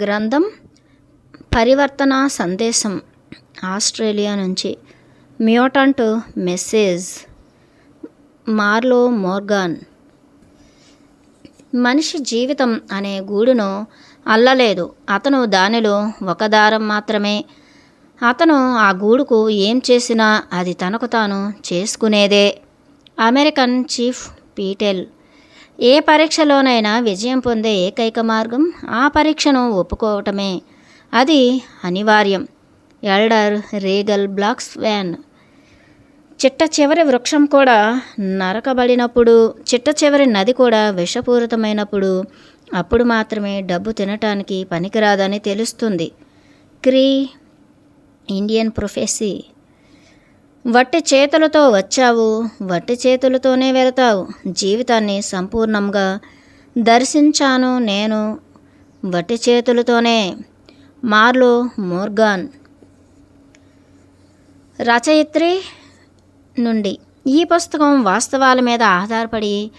గ్రంథం పరివర్తన సందేశం ఆస్ట్రేలియా నుంచి మ్యూటంట్ మెసేజ్ మార్లో మోర్గాన్. మనిషి జీవితం అనే గూడును అల్లలేదు, అతను దానిలో ఒక దారం మాత్రమే. అతను ఆ గూడుకు ఏం చేసినా అది తనకు తాను చేసుకునేదే. American chief పీటెల్. ఏ పరీక్షలోనైనా విజయం పొందే ఏకైక మార్గం ఆ పరీక్షను ఒప్పుకోవటమే. అది అనివార్యం. Elder regal black swan. చిట్ట చివరి వృక్షం కూడా నరకబడినప్పుడు, చిట్ట చివరి నది కూడా విషపూరితమైనప్పుడు, అప్పుడు మాత్రమే డబ్బు తినటానికి పనికిరాదని తెలుస్తుంది. క్రీ ఇండియన్ ప్రొఫెసీ. వట్టి చేతులతో వచ్చావు, వట్టి చేతులతోనే వెళతావు. జీవితాన్ని సంపూర్ణంగా దర్శించాను నేను వట్టి చేతులతోనే. మార్లో మోర్గాన్. రచయిత్రి నుండి. ఈ పుస్తకం వాస్తవాల మీద ఆధారపడి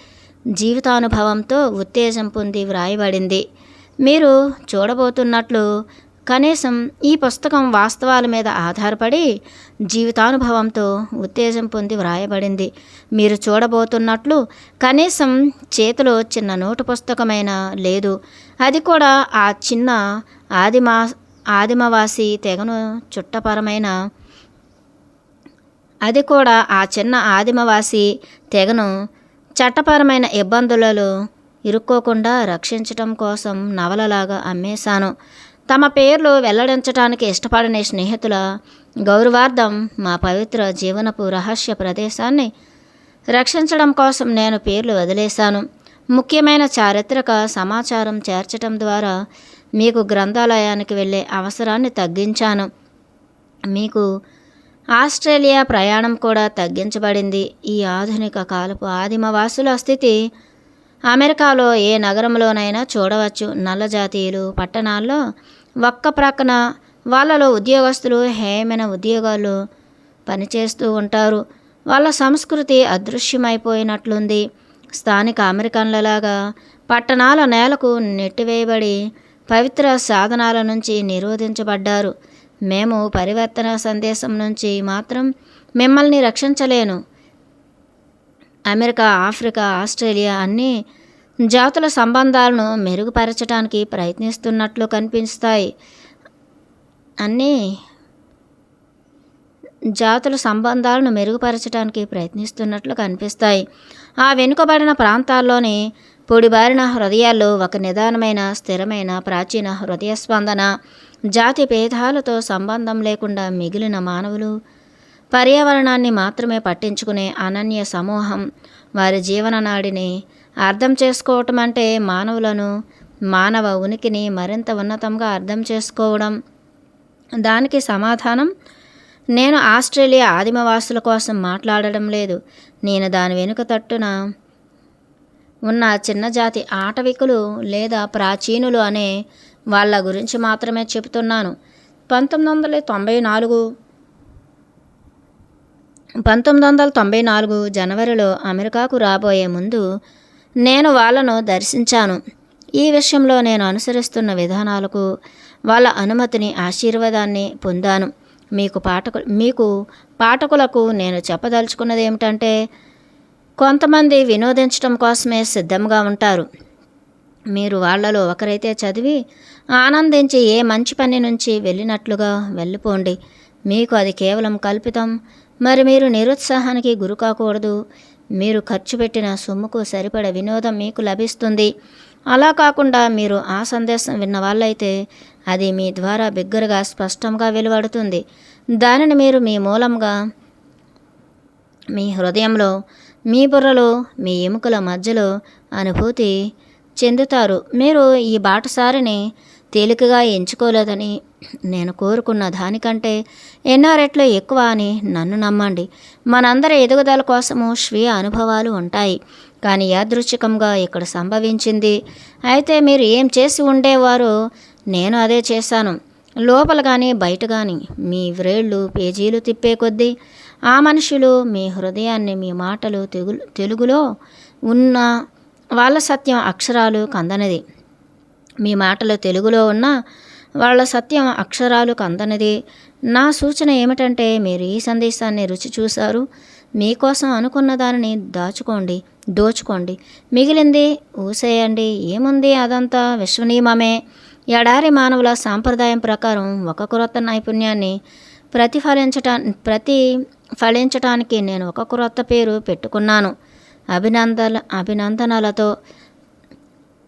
జీవితానుభవంతో ఉత్తేజం పొంది వ్రాయబడింది. మీరు చూడబోతున్నట్లు కనీసం ఈ పుస్తకం వాస్తవాల మీద ఆధారపడి జీవితానుభవంతో ఉత్తేజం పొంది వ్రాయబడింది. మీరు చూడబోతున్నట్లు కనీసం చేతిలో చిన్న నోటు పుస్తకమైనా లేదు. అది కూడా ఆ చిన్న ఆదిమవాసి తెగను చుట్టపరమైన చట్టపరమైన ఇబ్బందులలో ఇరుక్కోకుండా రక్షించటం కోసం నవలలాగా అమ్మేశాను. తమ పేర్లు వెల్లడించడానికి ఇష్టపడని స్నేహితుల గౌరవార్థం మా పవిత్ర జీవనపు రహస్య ప్రదేశాన్ని రక్షించడం కోసం నేను పేర్లు వదిలేశాను. ముఖ్యమైన చారిత్రక సమాచారం చేర్చడం ద్వారా మీకు గ్రంథాలయానికి వెళ్ళే అవసరాన్ని తగ్గించాను. మీకు ఆస్ట్రేలియా ప్రయాణం కూడా తగ్గించబడింది. ఈ ఆధునిక కాలపు ఆదిమవాసుల స్థితి అమెరికాలో ఏ నగరంలోనైనా చూడవచ్చు. నల్ల జాతీయులు పట్టణాల్లో ఒక్క ప్రక్కన, వాళ్ళలో ఉద్యోగస్తులు హేయమైన ఉద్యోగాలు పనిచేస్తూ ఉంటారు. వాళ్ళ సంస్కృతి అదృశ్యమైపోయినట్లుంది. స్థానిక అమెరికన్లలాగా పట్టణాల నేలకు నెట్టివేయబడి పవిత్ర సాధనాల నుంచి నిరోధించబడ్డారు. మేము పరివర్తన సందేశం నుంచి మాత్రం మిమ్మల్ని రక్షించలేను. అమెరికా, ఆఫ్రికా, ఆస్ట్రేలియా అన్ని జాతుల సంబంధాలను మెరుగుపరచడానికి ప్రయత్నిస్తున్నట్లు కనిపిస్తాయి. ఆ వెనుకబడిన ప్రాంతాల్లోని పొడిబారిన హృదయాల్లో ఒక నిదానమైన, స్థిరమైన, ప్రాచీన హృదయ స్పందన, జాతి భేదాలతో సంబంధం లేకుండా మిగిలిన మానవులు పర్యావరణాన్ని మాత్రమే పట్టించుకునే అనన్య సమూహం. వారి జీవన నాడిని అర్థం చేసుకోవటం అంటే మానవ ఉనికిని మరింత ఉన్నతంగా అర్థం చేసుకోవడం. దానికి సమాధానం నేను ఆస్ట్రేలియా ఆదిమవాసుల కోసం మాట్లాడడం లేదు. నేను దాని వెనుక తట్టున ఉన్న చిన్న జాతి ఆటవికులు లేదా ప్రాచీనులు అనే వాళ్ళ గురించి మాత్రమే చెబుతున్నాను. 1994 జనవరిలో అమెరికాకు రాబోయే ముందు నేను వాళ్ళను దర్శించాను. ఈ విషయంలో నేను అనుసరిస్తున్న విధానాలకు వాళ్ళ అనుమతిని, ఆశీర్వాదాన్ని పొందాను. మీకు పాఠకులకు నేను చెప్పదలుచుకున్నది ఏమిటంటే, కొంతమంది వినోదించడం కోసమే సిద్ధంగా ఉంటారు. మీరు వాళ్ళలో ఒకరైతే చదివి ఆనందించి ఏ మంచి పని నుంచి వెళ్ళినట్లుగా వెళ్ళిపోండి. మీకు అది కేవలం కల్పితం. మరి మీరు నిరుత్సాహానికి గురి కాకూడదు. మీరు ఖర్చు పెట్టిన సొమ్ముకు సరిపడ వినోదం మీకు లభిస్తుంది. అలా కాకుండా మీరు ఆ సందేశం విన్న వాళ్ళైతే అది మీ ద్వారా బిగ్గరగా, స్పష్టంగా వెలువడుతుంది. దానిని మీరు మీ మూలంగా, మీ హృదయంలో, మీ బుర్రలో, మీ ఎముకల మధ్యలో అనుభూతి చెందుతారు. మీరు ఈ బాటసారిని తేలికగా ఎంచుకోలేదని, నేను కోరుకున్న దానికంటే ఎన్నో రెట్లు ఎక్కువ అని నన్ను నమ్మండి. మనందరి ఎదుగుదల కోసము స్వీయ అనుభవాలు ఉంటాయి, కానీ యాదృచ్ఛికంగా ఇక్కడ సంభవించింది. అయితే మీరు ఏం చేసి ఉండేవారో నేను అదే చేశాను. లోపల కానీ బయట కానీ మీ వ్రేళ్ళు పేజీలు తిప్పే కొద్దీ ఆ మనుషులు మీ హృదయాన్ని, మీ మాటలు తెలుగులో ఉన్న వాళ్ళ సత్యం అక్షరాలు కందనిది. మీ మాటలు తెలుగులో ఉన్న వాళ్ళ సత్యం అక్షరాలు కందనిది. నా సూచన ఏమిటంటే మీరు ఈ సందేశాన్ని రుచి చూశారు, మీకోసం అనుకున్న దానిని దోచుకోండి, మిగిలింది ఊసేయండి. ఏముంది, అదంతా విశ్వనియమమే. ఎడారి మానవుల సాంప్రదాయం ప్రకారం ఒక క్రొత్త నైపుణ్యాన్ని ప్రతిఫలించటానికి నేను ఒక క్రొత్త పేరు పెట్టుకున్నాను. అభినందనలతో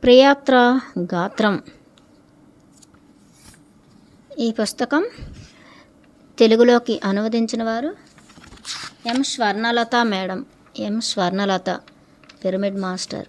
ప్రియాత్ర గాత్రం. ఈ పుస్తకం తెలుగులోకి అనువదించిన వారు ఎం స్వర్ణలత మేడం, పిరమిడ్ మాస్టర్.